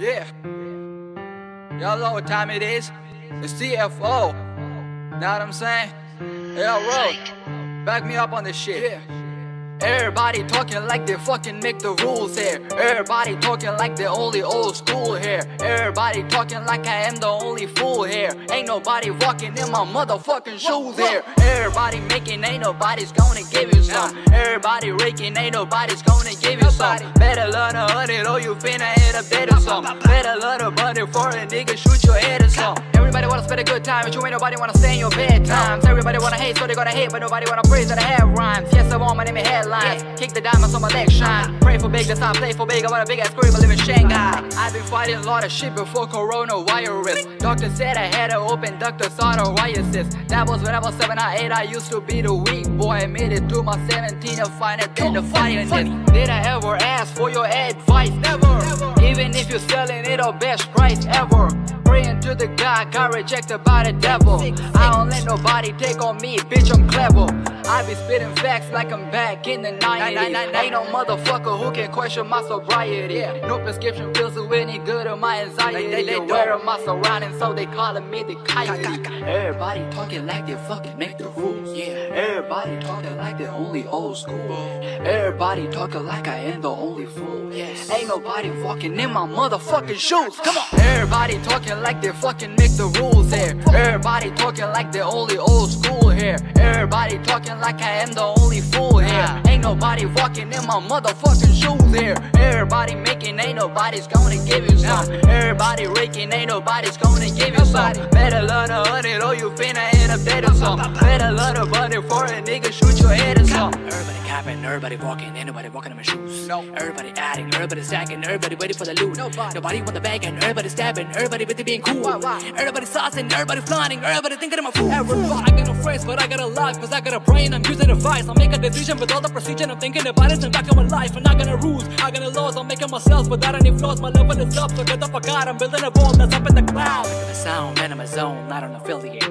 Yeah. Y'all know what time it is. It's CFO. Know what I'm saying? Yo, Ro, back me up on this shit. Yeah. Everybody talking like they fucking make the rules here. Everybody talking like they only old school here. Everybody talking like I am the only fool here. Ain't nobody walking in my motherfucking shoes here. Everybody making, ain't nobody's gonna give you some. Everybody raking, ain't nobody's gonna give you some. Better learn to hunt it or you finna hit a bit or some. Better learn to burn it for a nigga, shoot your head or some. Everybody wanna spend a good time, but you ain't nobody wanna stay in your bedtimes. Everybody wanna hate, so they gonna hate, but nobody wanna praise that I have rhymes. Yes, I want my name in headlines. Kick the diamonds on my leg shine. Pray for big, that's how I play for big. I want a big ass career, but live in Shanghai. I've been fighting a lot of shit before coronavirus. Doctor said I had an open ductus psoriasis. That was when I was 7 or 8. I used to be the weak boy. I made it through my 17 to find it in the finest. Did I ever ask for your advice? Never. Even if you're selling it at best price ever. Praying to the God, got rejected by the devil. I don't let nobody take on me, bitch, I'm clever. I be spitting facts like I'm back in the 90s. Ain't no motherfucker who can question my sobriety. No prescription pills do any good on my anxiety. Aware of my surroundings, so they calling me the coyote. Everybody talking like they fucking make the rules. Everybody talking like they only old school. Everybody talking like I am the only fool. Ain't nobody walking in my motherfucking shoes. Come on. Everybody talking like they fucking make the rules here. Everybody talking like they only old school here. Everybody talking like I am the only fool here. Ain't nobody walking in my motherfucking shoes here. Everybody making, ain't nobody's gonna give you some. Everybody raking, ain't nobody's gonna give you some. Better learn to hunt it or you finna end up dead or some. Better learn to burn it for a nigga, shoot your head or some. Everybody capping, everybody walking, ain't nobody walking in my shoes. Everybody adding, everybody stacking, everybody waiting for the loot. Nobody want the bag and everybody stabbing, everybody busy being cool. Everybody saucing, everybody flying, everybody thinking I'm a fool. I got no phrase, but I got a life, cause I got a brain, I'm using advice. I'll make a decision with all the precision, I'm thinking about it and back in my life. I'm not gonna rules, I got no laws, I'm making myself without any flaws. My level is up, so get the fuck out, I'm building a wall that's up in the clouds. Look at the sound, man, I'm a zone, not an affiliate.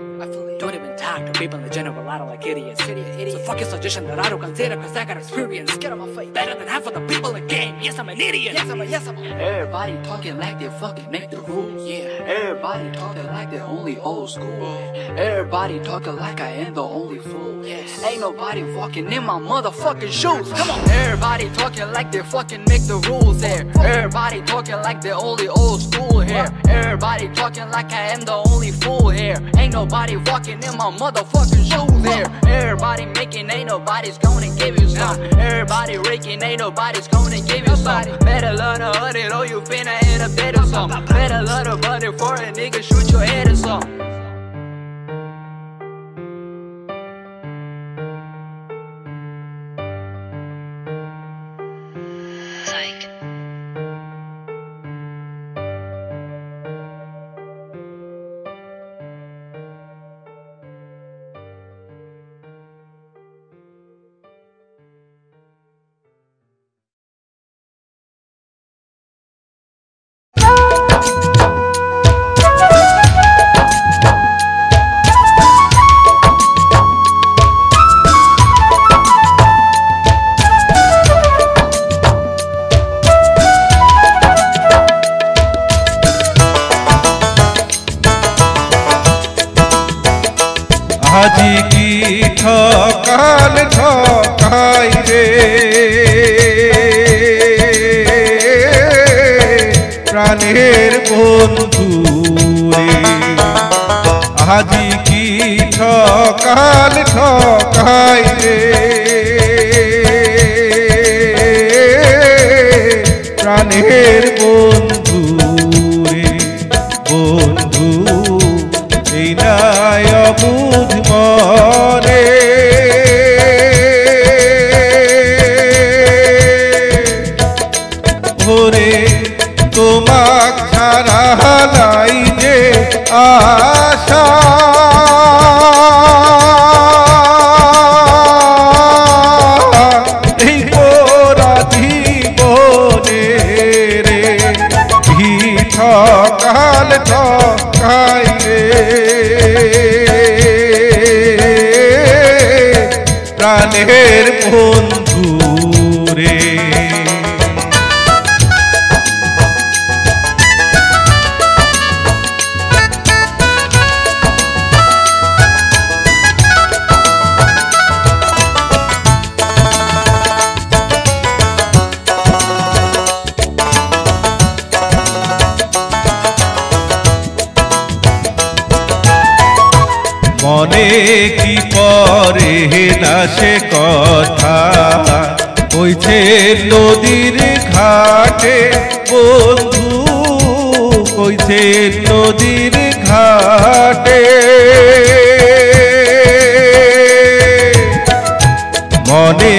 Don't even talk to people in general, I don't like idiots. So fuck your suggestion that I don't consider, cause I got experience. Get on my face, better than half of the people in the game. Yes, I'm an idiot. Yes, I'm Everybody talking like they fucking make the rules. Everybody talking like they only old school. Everybody talking like I am the only fool. Ain't nobody walking in my motherfucking shoes. Come on. Everybody talking like they fucking make the rules here. Everybody talking like they only old school here. Everybody talking like I am the only fool here. Ain't nobody walking in my motherfucking shoes here. Everybody making, ain't nobody's gonna give you some. Everybody raking, ain't nobody's gonna give you some. Better learn to hunt it or you finna end up dead or some. Better learn to burn it for a nigga, shoot your head or some. আজি কি ঠকাল ঠকাই রে প্রাণের বন্ধু রে আজি কি ঠকাল ঠকাই রে প্রাণের বন্ধু রে বন্ধু এই নাই অবুঝ মনে ভোরে তোমাক ছাড়া নাই যে আশা এই পোড়া জীবনে রে কি ঠকাল ঠকাই রে প্রাণের বন্ধু রে মনে কি পরে না সে কথা কইছে নদীর ঘাটে বন্ধু কইছে নদীর ঘাটে মনে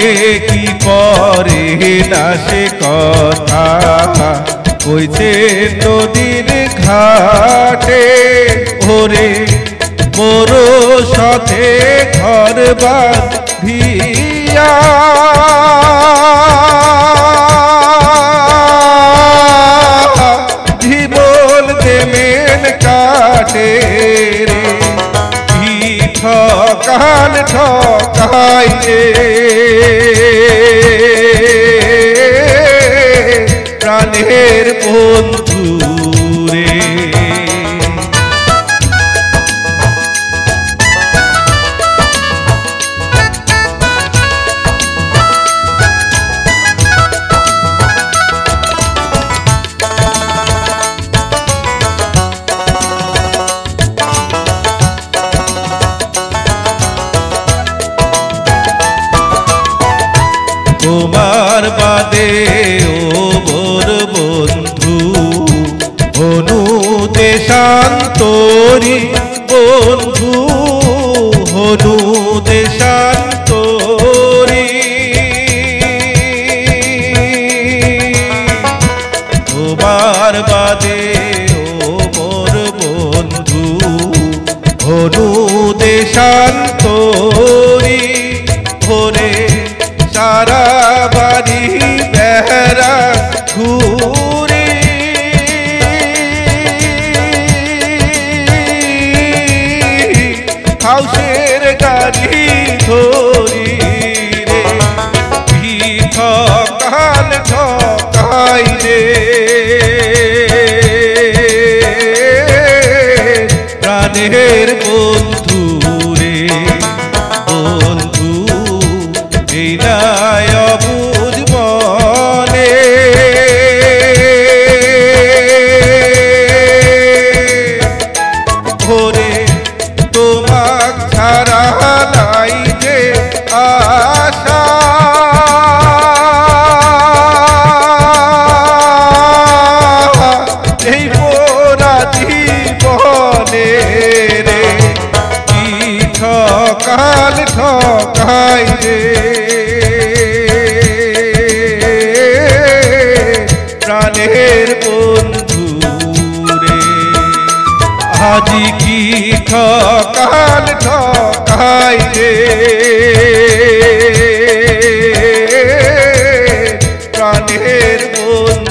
কি পরে না সে কথা কইছে নদীর ঘাটে ওরে মোর সাথে ঘর বাঁধিয়া জীবন দেমেন কাটে রে কি ঠকান ঠকাইলে প্রাণের বন্ধু রে তোমার বাদে ও মোর বন্ধু হনু দেশান্তরী বন্ধু হনু দেশান্তরী তোমার বাদে ও মোর বন্ধু হনু দেশান্তরী ভোরে সারা বাড়ি বেহরা ঘুরি হাউসের গাড়ি ধরি রে কি ঠকাল ঠকাই রে প্রাণের বন্ধু রে বন্ধু এই নাই বুঝবনে ভোরে তোমাক ছাড়া নাই যে আশা এই পোড়া জীবনে রে কি ঠকাল ঠকাই রে প্রাণের বন্ধু রে আজি কি ঠকাল ঠকাই রে প্রাণের বন্ধু